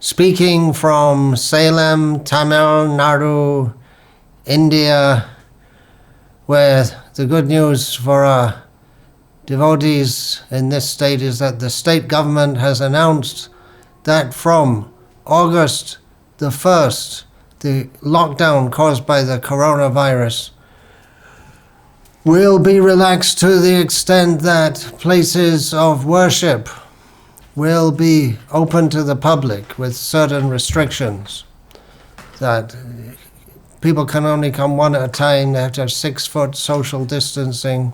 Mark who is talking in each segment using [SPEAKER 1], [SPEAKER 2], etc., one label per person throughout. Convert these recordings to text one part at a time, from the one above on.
[SPEAKER 1] Speaking from Salem, Tamil Nadu, India, where the good news for our devotees in this state is that the state government has announced that from August the 1st, the lockdown caused by the coronavirus will be relaxed to the extent that places of worship will be open to the public with certain restrictions, that people can only come one at a time, they have to have 6-foot social distancing.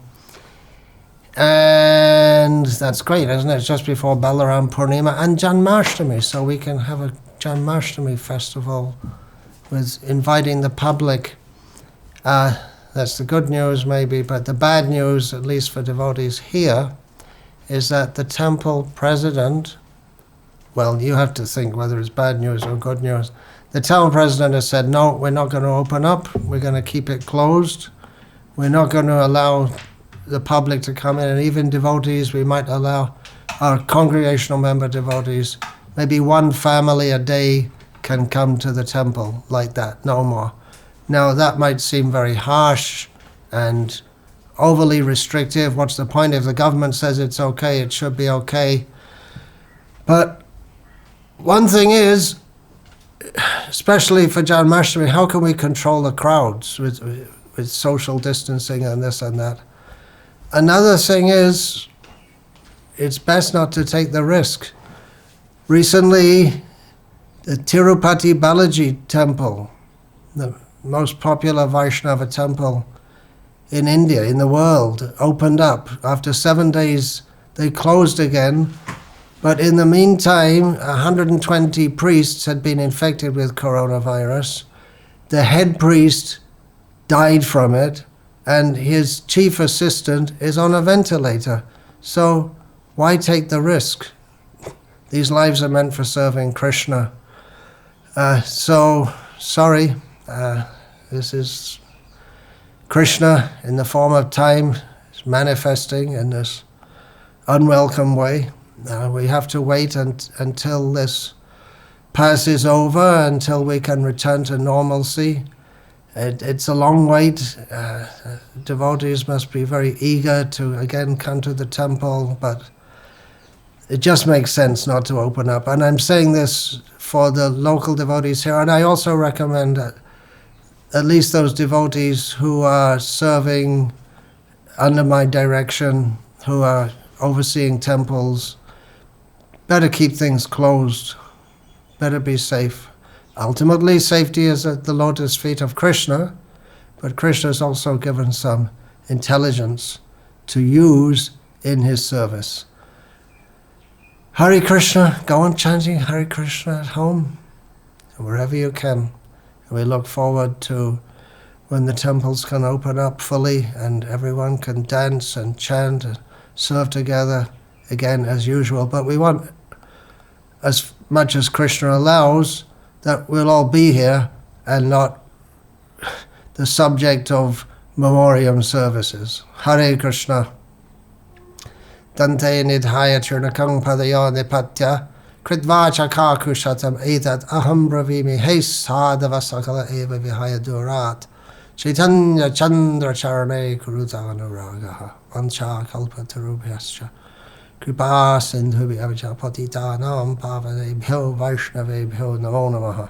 [SPEAKER 1] And that's great, isn't it? It's just before Balaram Purnima and Janmastami, so we can have a Janmastami festival with inviting the public. That's the good news maybe, but the bad news, at least for devotees here, is that the temple president, well, you have to think whether it's bad news or good news. The temple president has said, no, we're not going to open up, we're going to keep it closed. We're not going to allow the public to come in, and even devotees, we might allow our congregational member devotees, maybe one family a day can come to the temple like that, no more. Now that might seem very harsh and overly restrictive. What's the point? If the government says it's okay, it should be okay. But one thing is, especially for Janmastami, how can we control the crowds with social distancing and this and that? Another thing is, it's best not to take the risk. Recently, the Tirupati Balaji temple, the most popular Vaishnava temple in India, in the world, opened up. After 7 days, they closed again. But in the meantime, 120 priests had been infected with coronavirus. The head priest died from it, and his chief assistant is on a ventilator. So why take the risk? These lives are meant for serving Krishna. So, sorry, this is Krishna in the form of time is manifesting in this unwelcome way. We have to wait until this passes over, until we can return to normalcy. It's a long wait. Devotees must be very eager to again come to the temple, but it just makes sense not to open up. And I'm saying this for the local devotees here, and I also recommend that at least those devotees who are serving under my direction, who are overseeing temples, better keep things closed, better be safe. Ultimately, safety is at the lotus feet of Krishna, but Krishna has also given some intelligence to use in his service. Hare Krishna, go on chanting Hare Krishna at home, wherever you can. We look forward to when the temples can open up fully and everyone can dance and chant and serve together again as usual. But we want, as much as Krishna allows, that we'll all be here and not the subject of memoriam services. Hare Krishna. Dante nidhaya churnakang padaya nipatya kridvacha kakushatam etat aham bravimi hey sadhava sakala eva vihaya durat chaitanya chandra charane kuruta anuragaha vancha kalpa tarubhyascha kripa sindhubi avijapatitanam pavanebhyo vaishnavebhyo namo namaha.